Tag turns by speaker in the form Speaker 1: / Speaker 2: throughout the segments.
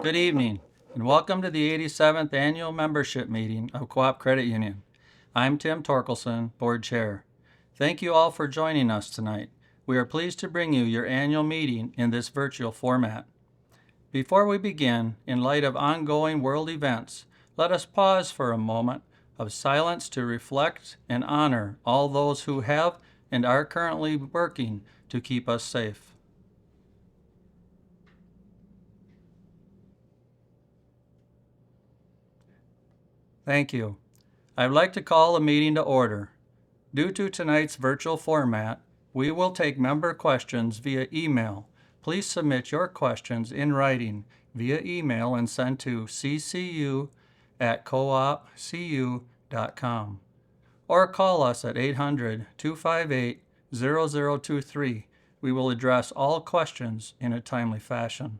Speaker 1: Good evening, and welcome to the 87th Annual Membership Meeting of Co-op Credit Union. I'm Tim Torkelson, Board Chair. Thank you all for joining us tonight. We are pleased to bring you your annual meeting in this virtual format. Before we begin, in light of ongoing world events, let us pause for a moment of silence to reflect and honor all those who have and are currently working to keep us safe. Thank you. I'd like to call the meeting to order. Due to tonight's virtual format, we will take member questions via email. Please submit your questions in writing via email and send to ccu@coopcu.com or call us at 800-258-0023. We will address all questions in a timely fashion.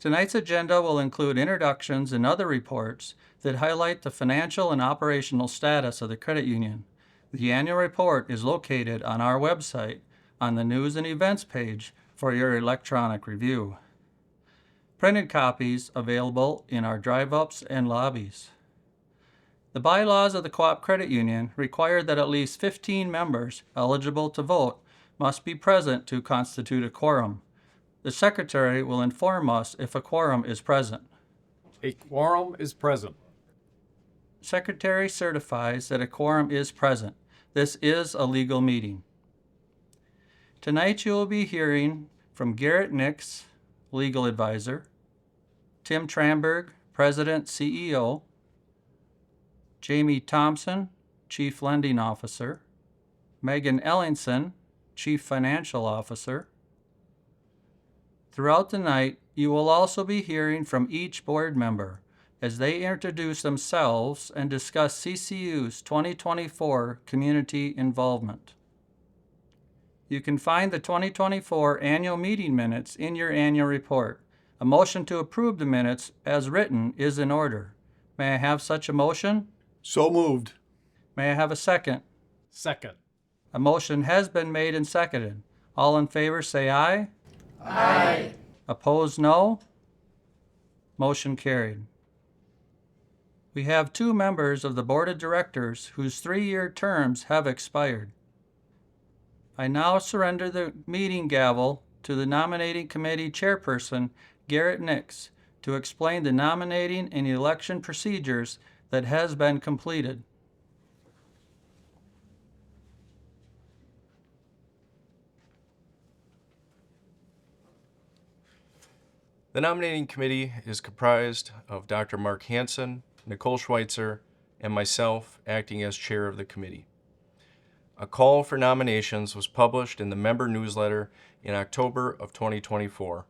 Speaker 1: Tonight's agenda will include introductions and other reports that highlight the financial and operational status of the credit union. The annual report is located on our website on the News and Events page for your electronic review. Printed copies available in our drive-ups and lobbies. The bylaws of the Co-op Credit Union require that at least 15 members eligible to vote must be present to constitute a quorum. The Secretary will inform us if a quorum is present.
Speaker 2: A quorum is present.
Speaker 1: Secretary certifies that a quorum is present. This is a legal meeting. Tonight you will be hearing from Garrett Nix, Legal Advisor, Tim Tramberg, President, CEO, Jamie Thompson, Chief Lending Officer, Megan Ellingson, Chief Financial Officer. Throughout the night, you will also be hearing from each board member as they introduce themselves and discuss CCU's 2024 community involvement. You can find the 2024 annual meeting minutes in your annual report. A motion to approve the minutes as written is in order. May I have such a motion?
Speaker 3: So moved.
Speaker 1: May I have a second?
Speaker 2: Second.
Speaker 1: A motion has been made and seconded. All in favor say aye.
Speaker 4: Aye.
Speaker 1: Opposed, no. Motion carried. We have two members of the Board of Directors whose 3-year terms have expired. I now surrender the meeting gavel to the Nominating Committee Chairperson, Garrett Nix, to explain the nominating and election procedures that has been completed.
Speaker 5: The nominating committee is comprised of Dr. Mark Hansen, Nicole Schweitzer, and myself acting as chair of the committee. A call for nominations was published in the member newsletter in October of 2024.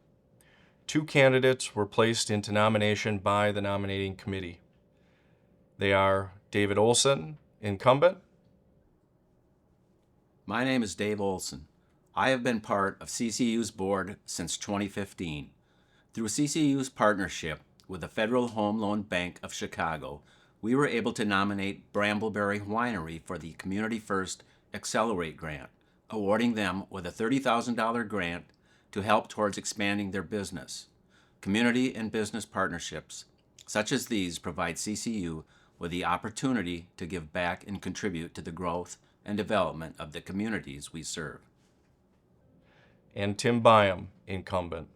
Speaker 5: 2 candidates were placed into nomination by the nominating committee. They are David Olson, incumbent.
Speaker 4: My name is Dave Olson. I have been part of CCU's board since 2015. Through CCU's partnership with the Federal Home Loan Bank of Chicago, we were able to nominate Brambleberry Winery for the Community First Accelerate Grant, awarding them with a $30,000 grant to help towards expanding their business. Community and business partnerships such as these provide CCU with the opportunity to give back and contribute to the growth and development of the communities we serve.
Speaker 5: And Tim Byam, incumbent.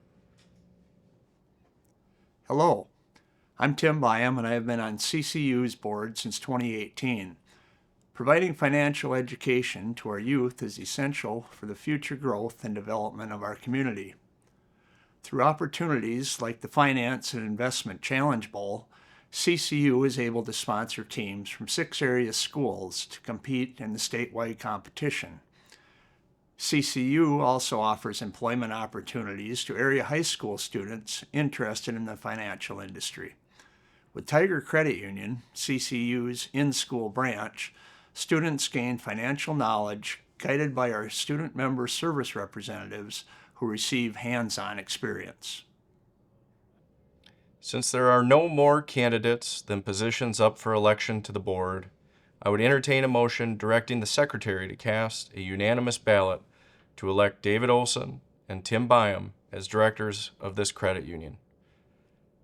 Speaker 3: Hello, I'm Tim Byam, and I have been on CCU's board since 2018. Providing financial education to our youth is essential for the future growth and development of our community. Through opportunities like the Finance and Investment Challenge Bowl, CCU is able to sponsor teams from 6 area schools to compete in the statewide competition. CCU also offers employment opportunities to area high school students interested in the financial industry. With Tiger Credit Union, CCU's in-school branch, students gain financial knowledge guided by our student member service representatives who receive hands-on experience.
Speaker 5: Since there are no more candidates than positions up for election to the board, I would entertain a motion directing the Secretary to cast a unanimous ballot to elect David Olson and Tim Byam as directors of this credit union.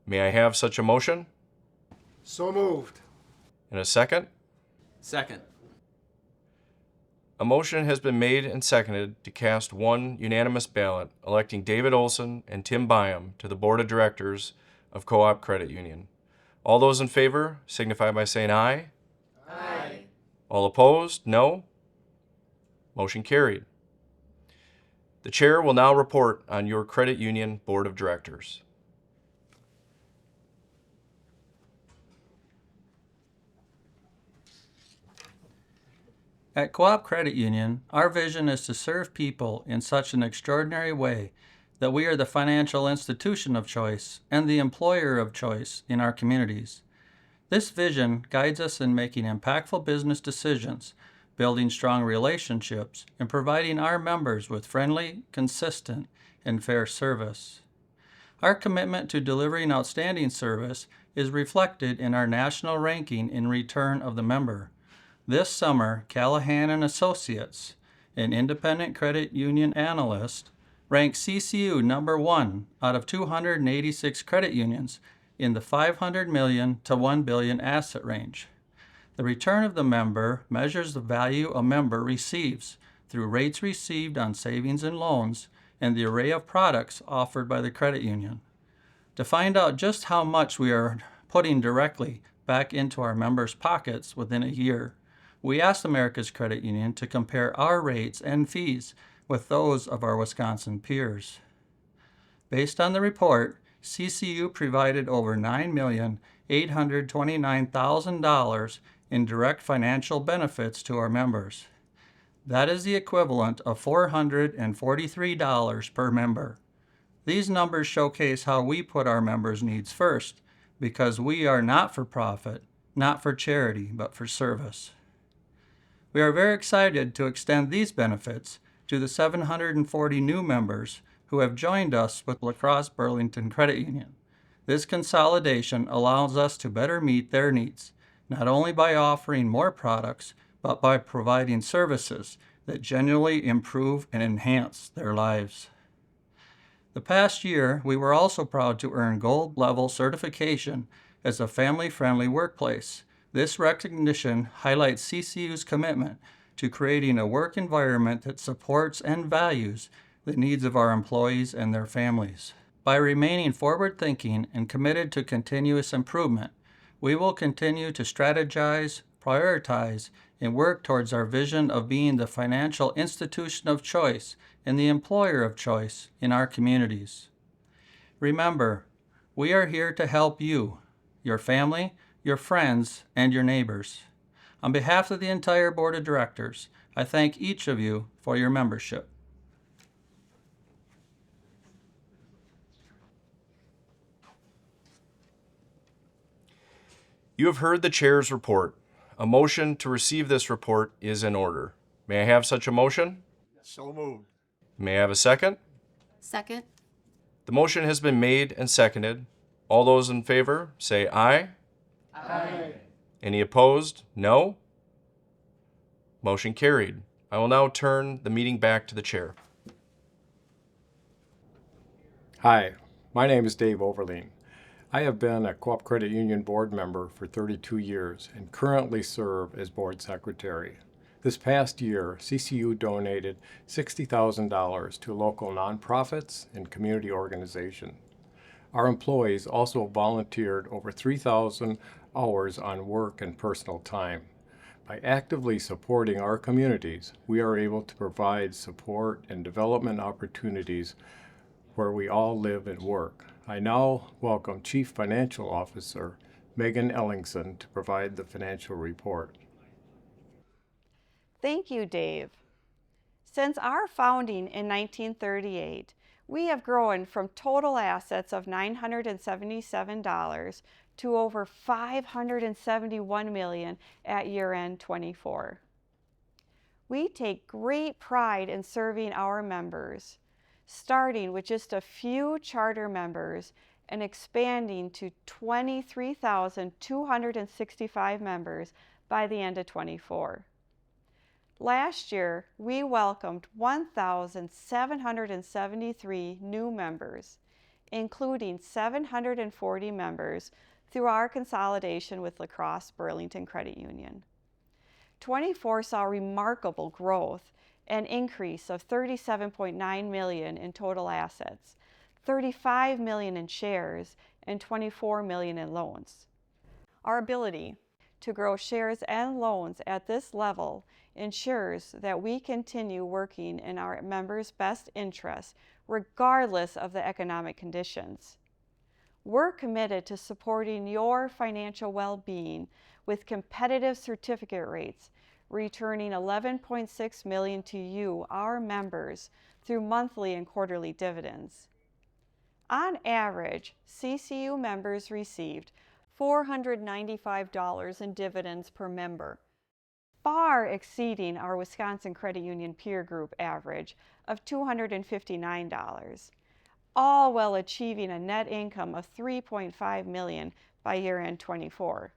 Speaker 5: May I have such a motion?
Speaker 6: So moved.
Speaker 5: And a second?
Speaker 4: Second.
Speaker 5: A motion has been made and seconded to cast one unanimous ballot electing David Olson and Tim Byam to the Board of Directors of Co-op Credit Union. All those in favor signify by saying aye.
Speaker 6: Aye.
Speaker 5: All opposed, no. Motion carried. The chair will now report on your credit union Board of Directors.
Speaker 1: At Co-op Credit Union, our vision is to serve people in such an extraordinary way that we are the financial institution of choice and the employer of choice in our communities. This vision guides us in making impactful business decisions, building strong relationships, and providing our members with friendly, consistent, and fair service. Our commitment to delivering outstanding service is reflected in our national ranking in return of the member. This summer, Callahan and Associates, an independent credit union analyst, ranked CCU number 1 out of 286 credit unions in the 500 million to 1 billion asset range. The return of the member measures the value a member receives through rates received on savings and loans and the array of products offered by the credit union. To find out just how much we are putting directly back into our members' pockets within a year, we asked America's Credit Union to compare our rates and fees with those of our Wisconsin peers. Based on the report, CCU provided over $9,829,000 in direct financial benefits to our members. That is the equivalent of $443 per member. These numbers showcase how we put our members' needs first, because we are not for profit, not for charity, but for service. We are very excited to extend these benefits to the 740 new members who have joined us with La Crosse Burlington Credit Union. This consolidation allows us to better meet their needs, not only by offering more products, but by providing services that genuinely improve and enhance their lives. The past year, we were also proud to earn gold-level certification as a family-friendly workplace. This recognition highlights CCU's commitment to creating a work environment that supports and values the needs of our employees and their families. By remaining forward-thinking and committed to continuous improvement, we will continue to strategize, prioritize, and work towards our vision of being the financial institution of choice and the employer of choice in our communities. Remember, we are here to help you, your family, your friends, and your neighbors. On behalf of the entire Board of Directors, I thank each of you for your membership.
Speaker 5: You have heard the chair's report. A motion to receive this report is in order. May I have such a motion?
Speaker 3: So moved.
Speaker 5: May I have a second?
Speaker 7: Second.
Speaker 5: The motion has been made and seconded. All those in favor say aye.
Speaker 6: Aye.
Speaker 5: Any opposed? No. Motion carried. I will now turn the meeting back to the chair.
Speaker 6: Hi, my name is Dave Overleen. I have been a Co-op Credit Union board member for 32 years and currently serve as board secretary. This past year, CCU donated $60,000 to local nonprofits and community organizations. Our employees also volunteered over 3,000 hours on work and personal time. By actively supporting our communities, we are able to provide support and development opportunities where we all live and work. I now welcome Chief Financial Officer Megan Ellingson to provide the financial report.
Speaker 8: Thank you, Dave. Since our founding in 1938, we have grown from total assets of $977 to over $571 million at year-end 24. We take great pride in serving our members, starting with just a few charter members and expanding to 23,265 members by the end of 24. Last year, we welcomed 1,773 new members, including 740 members through our consolidation with La Crosse Burlington Credit Union. 24 saw remarkable growth, an increase of $37.9 million in total assets, $35 million in shares, and $24 million in loans. Our ability to grow shares and loans at this level ensures that we continue working in our members' best interests regardless of the economic conditions. We're committed to supporting your financial well-being with competitive certificate rates, returning $11.6 million to you, our members, through monthly and quarterly dividends. On average, CCU members received $495 in dividends per member, far exceeding our Wisconsin Credit Union peer group average of $259, all while achieving a net income of $3.5 million by year-end 24.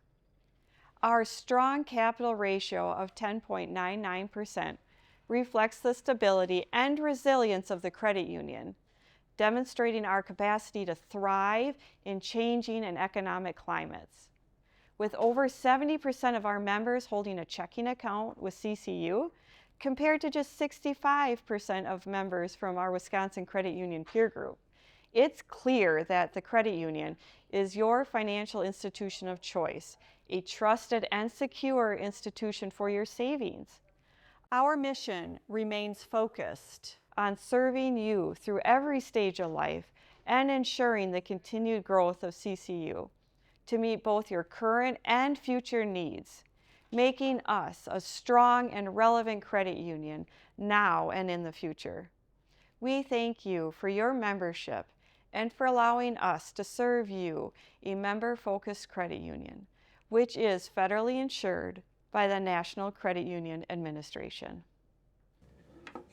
Speaker 8: Our strong capital ratio of 10.99% reflects the stability and resilience of the credit union, demonstrating our capacity to thrive in changing and economic climates. With over 70% of our members holding a checking account with CCU, compared to just 65% of members from our Wisconsin Credit Union peer group, it's clear that the credit union is your financial institution of choice, a trusted and secure institution for your savings. Our mission remains focused on serving you through every stage of life and ensuring the continued growth of CCU to meet both your current and future needs, making us a strong and relevant credit union now and in the future. We thank you for your membership and for allowing us to serve you, a member-focused credit union, which is federally insured by the National Credit Union Administration.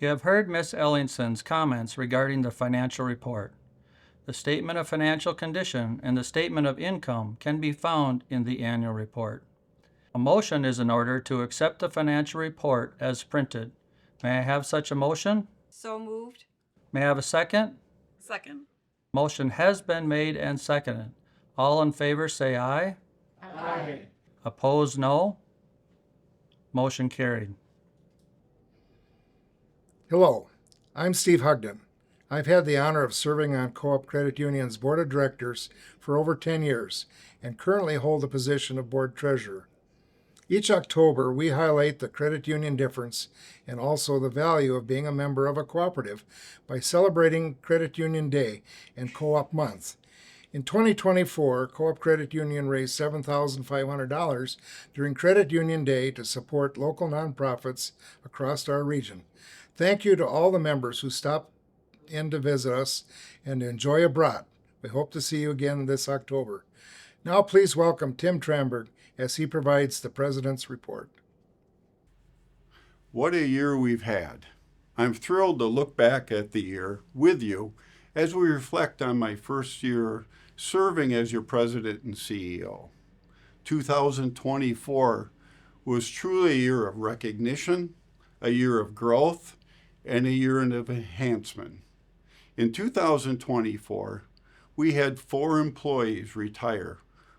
Speaker 1: You have heard Ms. Ellingson's comments regarding the financial report. The statement of financial condition and the statement of income can be found in the annual report. A motion is in order to accept the financial report as printed. May I have such a motion?
Speaker 7: So moved.
Speaker 1: May I have a second?
Speaker 7: Second.
Speaker 1: Motion has been made and seconded. All in favor say aye.
Speaker 7: Aye.
Speaker 1: Opposed, no. Motion carried.
Speaker 9: Hello, I'm Steve Hugden. I've had the honor of serving on Co-op Credit Union's Board of Directors for over 10 years and currently hold the position of Board Treasurer. Each October, we highlight the credit union difference and also the value of being a member of a cooperative by celebrating Credit Union Day and Co-op Month. In 2024, Co-op Credit Union raised $7,500 during Credit Union Day to support local nonprofits across our region. Thank you to all the members who stopped in to visit us and enjoy a brat. We hope to see you again this October. Now please welcome Tim Tramberg as he provides the President's report.
Speaker 10: What a year we've had. I'm thrilled to look back at the year with you as we reflect on my first year serving as your President and CEO. 2024 was truly a year of recognition, a year of growth, and a year of enhancement. In 2024, we had 4 employees retire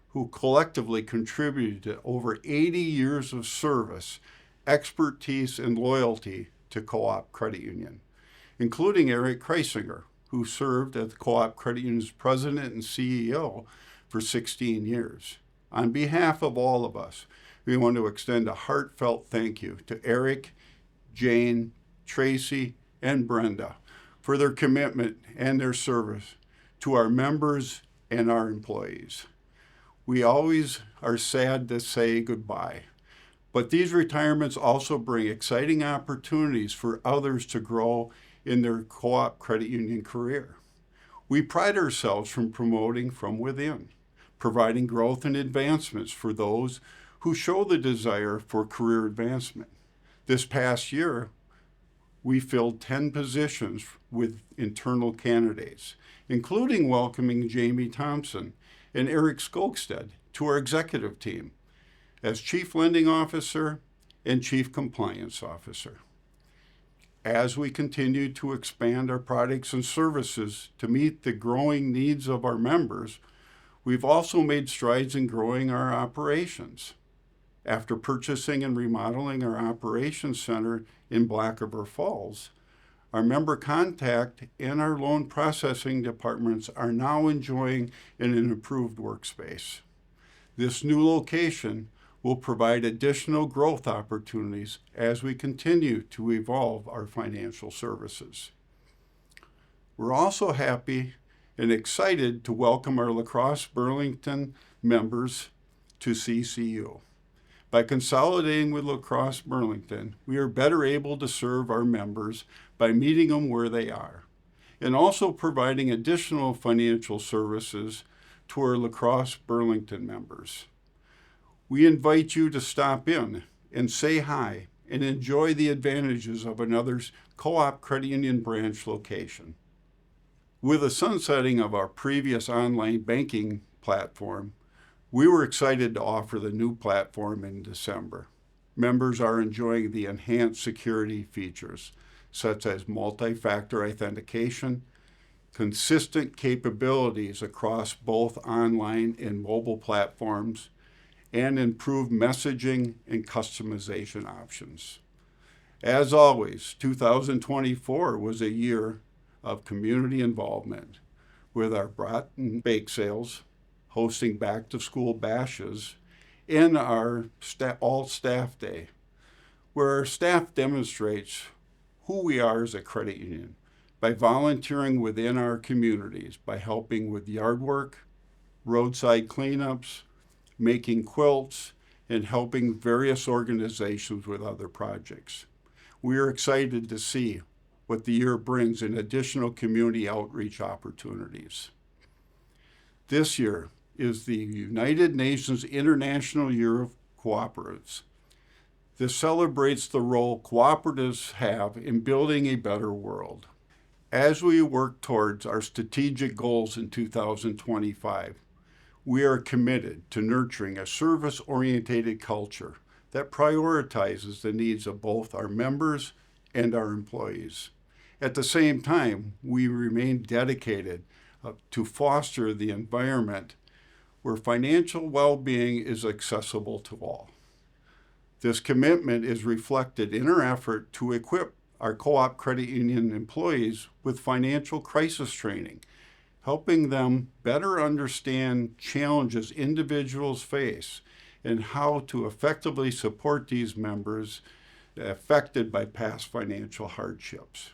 Speaker 10: who collectively contributed to over 80 years of service, expertise, and loyalty to Co-op Credit Union, including Eric Kreisinger, who served as Co-op Credit Union's President and CEO for 16 years. On behalf of all of us, we want to extend a heartfelt thank you to Eric, Jane, Tracy, and Brenda for their commitment and their service to our members and our employees. We always are sad to say goodbye, but these retirements also bring exciting opportunities for others to grow in their Co-op Credit Union career. We pride ourselves from promoting from within, providing growth and advancements for those who show the desire for career advancement. This past year, we filled 10 positions with internal candidates, including welcoming Jamie Thompson and Eric Skogstad to our executive team as Chief Lending Officer and Chief Compliance Officer. As we continue to expand our products and services to meet the growing needs of our members, we've also made strides in growing our operations. After purchasing and remodeling our operations center in Black River Falls, our member contact and our loan processing departments are now enjoying an improved workspace. This new location will provide additional growth opportunities as we continue to evolve our financial services. We're also happy and excited to welcome our La Crosse Burlington members to CCU. By consolidating with La Crosse Burlington, we are better able to serve our members by meeting them where they are, and also providing additional financial services to our La Crosse Burlington members. We invite you to stop in and say hi and enjoy the advantages of another Co-op Credit Union branch location. With the sunsetting of our previous online banking platform, we were excited to offer the new platform in December. Members are enjoying the enhanced security features, such as multi-factor authentication, consistent capabilities across both online and mobile platforms, and improved messaging and customization options. As always, 2024 was a year of community involvement with our brat and bake sales, hosting back-to-school bashes, and our all-staff day, where our staff demonstrates who we are as a credit union by volunteering within our communities, by helping with yard work, roadside cleanups, making quilts, and helping various organizations with other projects. We are excited to see what the year brings in additional community outreach opportunities. This year is the United Nations International Year of Cooperatives. This celebrates the role cooperatives have in building a better world. As we work towards our strategic goals in 2025, we are committed to nurturing a service-oriented culture that prioritizes the needs of both our members and our employees. At the same time, we remain dedicated to foster the environment where financial well-being is accessible to all. This commitment is reflected in our effort to equip our Co-op Credit Union employees with financial crisis training, helping them better understand challenges individuals face and how to effectively support these members affected by past financial hardships.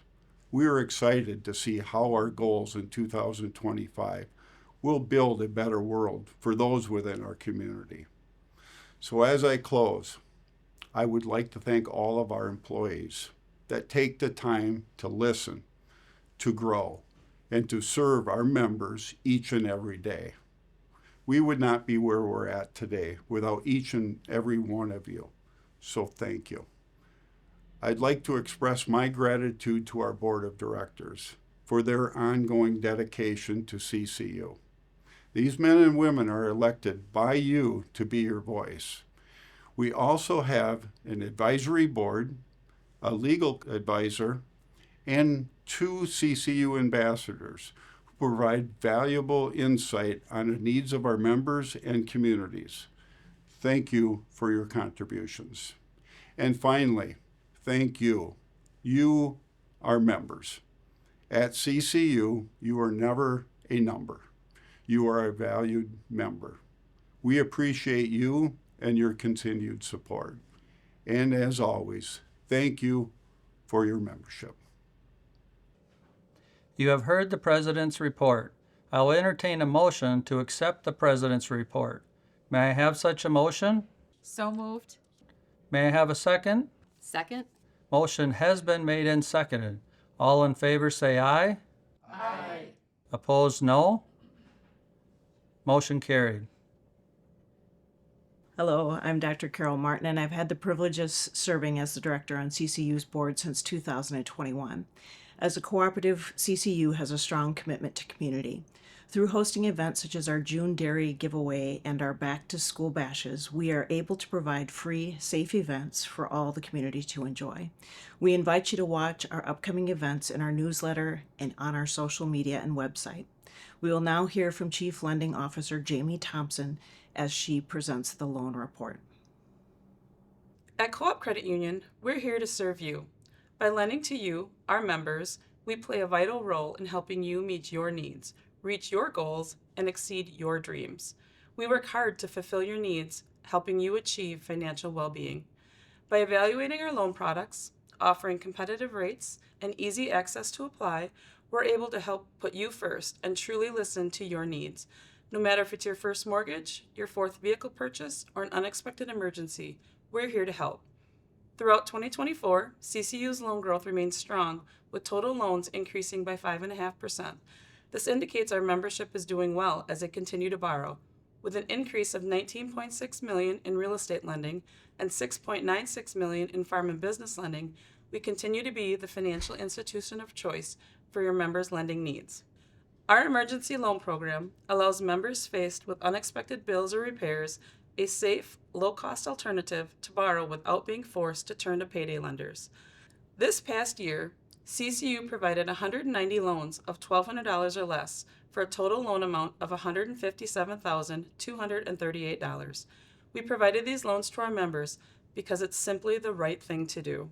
Speaker 10: We are excited to see how our goals in 2025 will build a better world for those within our community. So as I close, I would like to thank all of our employees that take the time to listen, to grow, and to serve our members each and every day. We would not be where we're at today without each and every one of you. So thank you. I'd like to express my gratitude to our board of directors for their ongoing dedication to CCU. These men and women are elected by you to be your voice. We also have an advisory board, a legal advisor, and 2 CCU ambassadors who provide valuable insight on the needs of our members and communities. Thank you for your contributions. And finally, thank you. You are members. At CCU, you are never a number. You are a valued member. We appreciate you and your continued support. And as always, thank you for your membership.
Speaker 1: You have heard the President's report. I will entertain a motion to accept the President's report. May I have such a motion?
Speaker 7: So moved.
Speaker 1: May I have a second?
Speaker 7: Second.
Speaker 1: Motion has been made and seconded. All in favor say aye.
Speaker 7: Aye.
Speaker 1: Opposed, no. Motion carried.
Speaker 11: Hello, I'm Dr. Carol Martin, and I've had the privilege of serving as the director on CCU's board since 2021. As a cooperative, CCU has a strong commitment to community. Through hosting events such as our June Dairy giveaway and our back to school bashes, we are able to provide free, safe events for all the community to enjoy. We invite you to watch our upcoming events in our newsletter and on our social media and website. We will now hear from Chief Lending Officer Jamie Thompson as she presents the loan report.
Speaker 12: At Co-op Credit Union, we're here to serve you. By lending to you, our members, we play a vital role in helping you meet your needs, reach your goals, and exceed your dreams. We work hard to fulfill your needs, helping you achieve financial well-being. By evaluating our loan products, offering competitive rates, and easy access to apply, we're able to help put you first and truly listen to your needs. No matter if it's your first mortgage, your fourth vehicle purchase, or an unexpected emergency, we're here to help. Throughout 2024, CCU's loan growth remains strong, with total loans increasing by 5.5%. This indicates our membership is doing well as they continue to borrow. With an increase of $19.6 million in real estate lending and $6.96 million in farm and business lending, we continue to be the financial institution of choice for your members' lending needs. Our emergency loan program allows members faced with unexpected bills or repairs a safe, low-cost alternative to borrow without being forced to turn to payday lenders. This past year, CCU provided 190 loans of $1,200 or less for a total loan amount of $157,238. We provided these loans to our members because it's simply the right thing to do.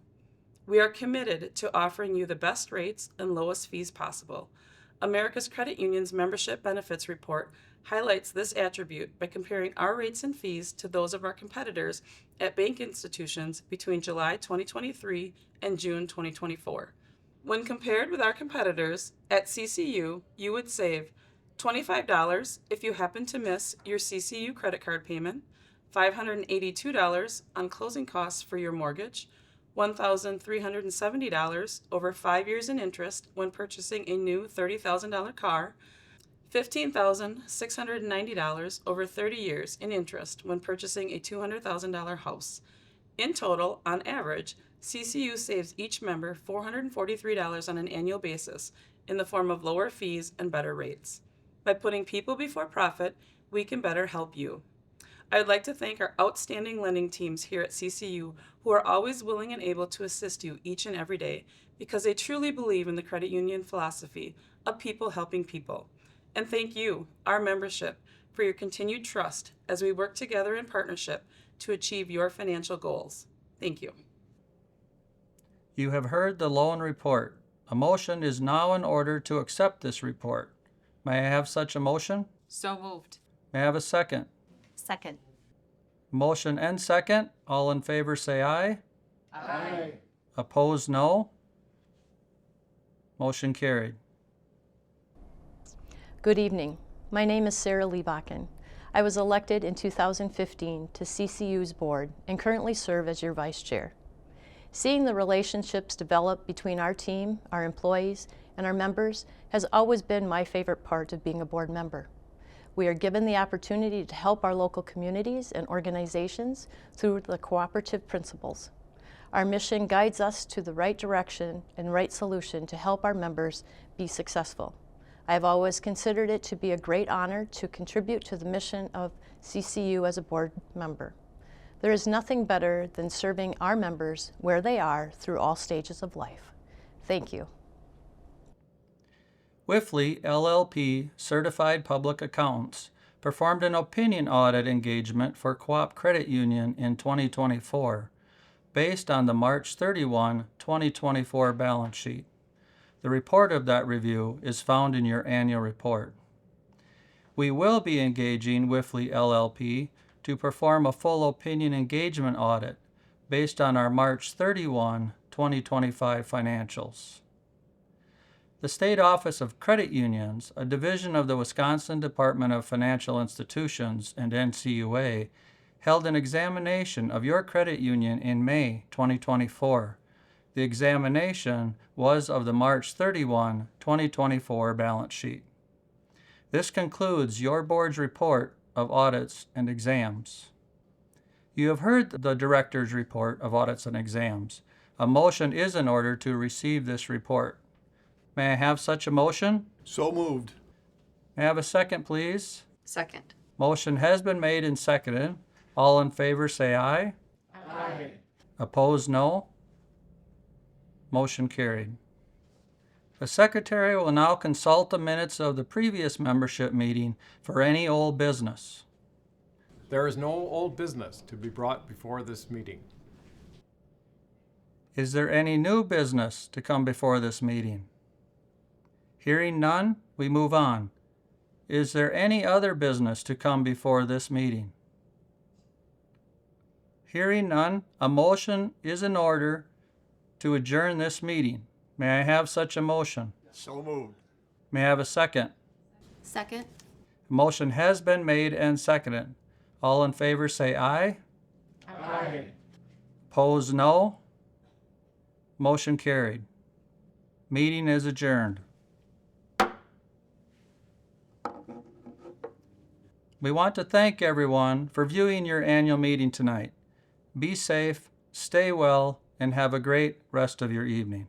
Speaker 12: We are committed to offering you the best rates and lowest fees possible. America's Credit Union's Membership Benefits Report highlights this attribute by comparing our rates and fees to those of our competitors at bank institutions between July 2023 and June 2024. When compared with our competitors, at CCU, you would save $25 if you happen to miss your CCU credit card payment, $582 on closing costs for your mortgage, $1,370 over 5 years in interest when purchasing a new $30,000 car, $15,690 over 30 years in interest when purchasing a $200,000 house. In total, on average, CCU saves each member $443 on an annual basis in the form of lower fees and better rates. By putting people before profit, we can better help you. I would like to thank our outstanding lending teams here at CCU who are always willing and able to assist you each and every day because they truly believe in the credit union philosophy of people helping people. And thank you, our membership, for your continued trust as we work together in partnership to achieve your financial goals. Thank you.
Speaker 1: You have heard the loan report. A motion is now in order to accept this report. May I have such a motion?
Speaker 7: So moved.
Speaker 1: May I have a second?
Speaker 7: Second.
Speaker 1: Motion and second. All in favor say aye.
Speaker 7: Aye.
Speaker 1: Opposed, no. Motion carried.
Speaker 13: Good evening. My name is Sarah Liebakken. I was elected in 2015 to CCU's board and currently serve as your vice chair. Seeing the relationships develop between our team, our employees, and our members has always been my favorite part of being a board member. We are given the opportunity to help our local communities and organizations through the cooperative principles. Our mission guides us to the right direction and right solution to help our members be successful. I have always considered it to be a great honor to contribute to the mission of CCU as a board member. There is nothing better than serving our members where they are through all stages of life. Thank you.
Speaker 1: Wifley LLP Certified Public Accountants performed an opinion audit engagement for Co-op Credit Union in 2024 based on the March 31, 2024 balance sheet. The report of that review is found in your annual report. We will be engaging Wifley LLP to perform a full opinion engagement audit based on our March 31, 2025 financials. The State Office of Credit Unions, a division of the Wisconsin Department of Financial Institutions and NCUA, held an examination of your credit union in May 2024. The examination was of the March 31, 2024 balance sheet. This concludes your board's report of audits and exams. You have heard the director's report of audits and exams. A motion is in order to receive this report. May I have such a motion?
Speaker 10: So moved.
Speaker 1: May I have a second, please?
Speaker 7: Second.
Speaker 1: Motion has been made and seconded. All in favor say aye.
Speaker 7: Aye.
Speaker 1: Opposed, no. Motion carried. The secretary will now consult the minutes of the previous membership meeting for any old business.
Speaker 6: There is no old business to be brought before this meeting.
Speaker 1: Is there any new business to come before this meeting? Hearing none, we move on. Is there any other business to come before this meeting? Hearing none, a motion is in order to adjourn this meeting. May I have such a motion?
Speaker 3: So moved.
Speaker 1: May I have a second?
Speaker 7: Second.
Speaker 1: A motion has been made and seconded. All in favor say aye.
Speaker 7: Aye.
Speaker 1: Opposed, no. Motion carried. Meeting is adjourned. We want to thank everyone for viewing your annual meeting tonight. Be safe, stay well, and have a great rest of your evening.